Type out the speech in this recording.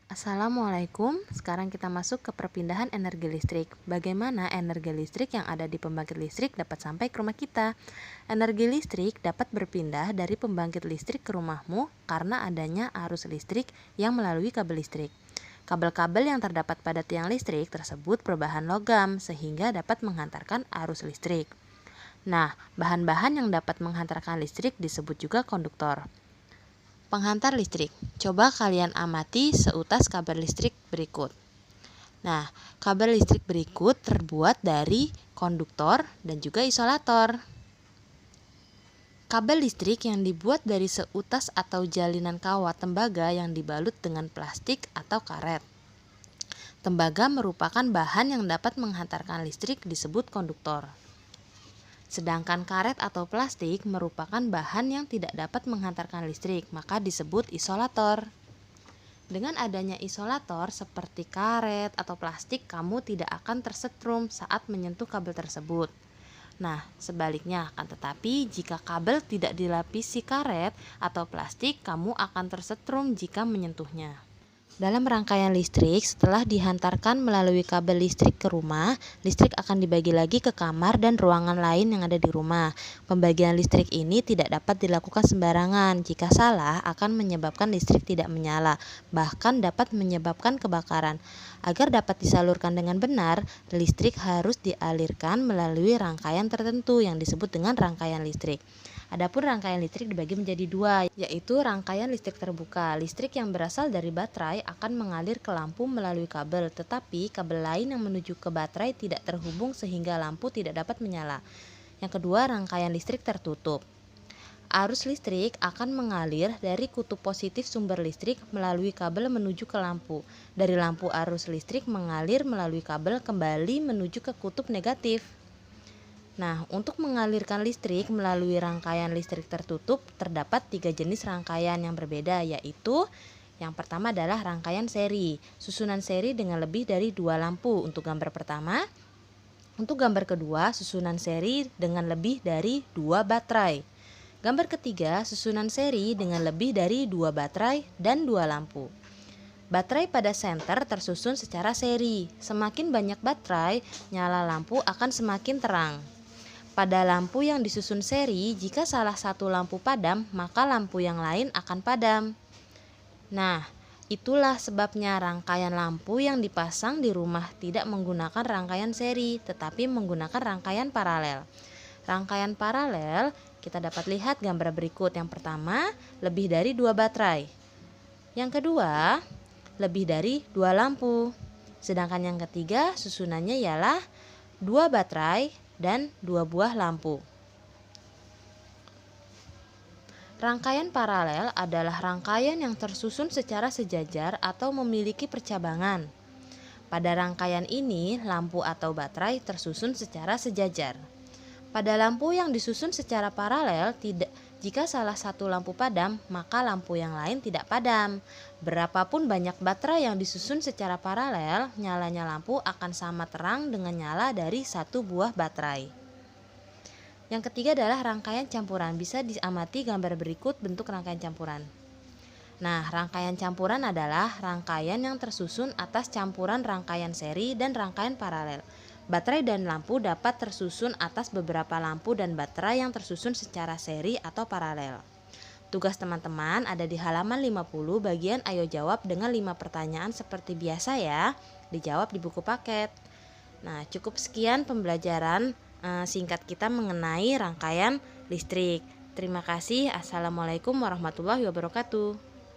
Assalamualaikum, sekarang kita masuk ke perpindahan energi listrik. Bagaimana energi listrik yang ada di pembangkit listrik dapat sampai ke rumah kita? Energi listrik dapat berpindah dari pembangkit listrik ke rumahmu karena adanya arus listrik yang melalui kabel listrik. Kabel-kabel yang terdapat pada tiang listrik tersebut berbahan logam sehingga dapat menghantarkan arus listrik. Nah, bahan-bahan yang dapat menghantarkan listrik disebut juga konduktor. Penghantar listrik. Coba kalian amati seutas kabel listrik berikut. Nah, kabel listrik berikut terbuat dari konduktor dan juga isolator. Kabel listrik yang dibuat dari seutas atau jalinan kawat tembaga yang dibalut dengan plastik atau karet. Tembaga merupakan bahan yang dapat menghantarkan listrik disebut konduktor. Sedangkan karet atau plastik merupakan bahan yang tidak dapat menghantarkan listrik, maka disebut isolator. Dengan adanya isolator seperti karet atau plastik, kamu tidak akan tersetrum saat menyentuh kabel tersebut. Nah, sebaliknya akan tetapi jika kabel tidak dilapisi karet atau plastik, kamu akan tersetrum jika menyentuhnya. Dalam rangkaian listrik, setelah dihantarkan melalui kabel listrik ke rumah, listrik akan dibagi lagi ke kamar dan ruangan lain yang ada di rumah. Pembagian listrik ini tidak dapat dilakukan sembarangan. Jika salah, akan menyebabkan listrik tidak menyala, bahkan dapat menyebabkan kebakaran. Agar dapat disalurkan dengan benar, listrik harus dialirkan melalui rangkaian tertentu yang disebut dengan rangkaian listrik. Adapun rangkaian listrik dibagi menjadi dua, yaitu rangkaian listrik terbuka. Listrik yang berasal dari baterai akan mengalir ke lampu melalui kabel, tetapi kabel lain yang menuju ke baterai tidak terhubung sehingga lampu tidak dapat menyala. Yang kedua, rangkaian listrik tertutup. Arus listrik akan mengalir dari kutub positif sumber listrik melalui kabel menuju ke lampu. Dari lampu arus listrik mengalir melalui kabel kembali menuju ke kutub negatif. Nah, untuk mengalirkan listrik melalui rangkaian listrik tertutup, terdapat 3 jenis rangkaian yang berbeda, yaitu yang pertama adalah rangkaian seri, susunan seri dengan lebih dari 2 lampu untuk gambar pertama. Untuk gambar kedua, susunan seri dengan lebih dari 2 baterai. Gambar ketiga, susunan seri dengan lebih dari 2 baterai dan 2 lampu. Baterai pada senter tersusun secara seri. Semakin banyak baterai, nyala lampu akan semakin terang. Pada lampu yang disusun seri, jika salah satu lampu padam, maka lampu yang lain akan padam. Nah, itulah sebabnya rangkaian lampu yang dipasang di rumah tidak menggunakan rangkaian seri, tetapi menggunakan rangkaian paralel. Rangkaian paralel kita dapat lihat gambar berikut. Yang pertama, lebih dari 2 baterai. Yang kedua, lebih dari 2 lampu. Sedangkan yang ketiga, susunannya ialah 2 baterai dan 2 buah lampu. Rangkaian paralel adalah rangkaian yang tersusun secara sejajar atau memiliki percabangan. Pada rangkaian ini, lampu atau baterai tersusun secara sejajar. Pada lampu yang disusun secara paralel, jika salah satu lampu padam, maka lampu yang lain tidak padam. Berapapun banyak baterai yang disusun secara paralel, nyalanya lampu akan sama terang dengan nyala dari satu buah baterai. Yang ketiga adalah rangkaian campuran. Bisa diamati gambar berikut bentuk rangkaian campuran. Nah, rangkaian campuran adalah rangkaian yang tersusun atas campuran rangkaian seri dan rangkaian paralel. Baterai dan lampu dapat tersusun atas beberapa lampu dan baterai yang tersusun secara seri atau paralel. Tugas teman-teman ada di halaman 50 bagian ayo jawab dengan 5 pertanyaan seperti biasa ya. Dijawab di buku paket. Nah, cukup sekian pembelajaran singkat kita mengenai rangkaian listrik. Terima kasih. Assalamualaikum warahmatullahi wabarakatuh.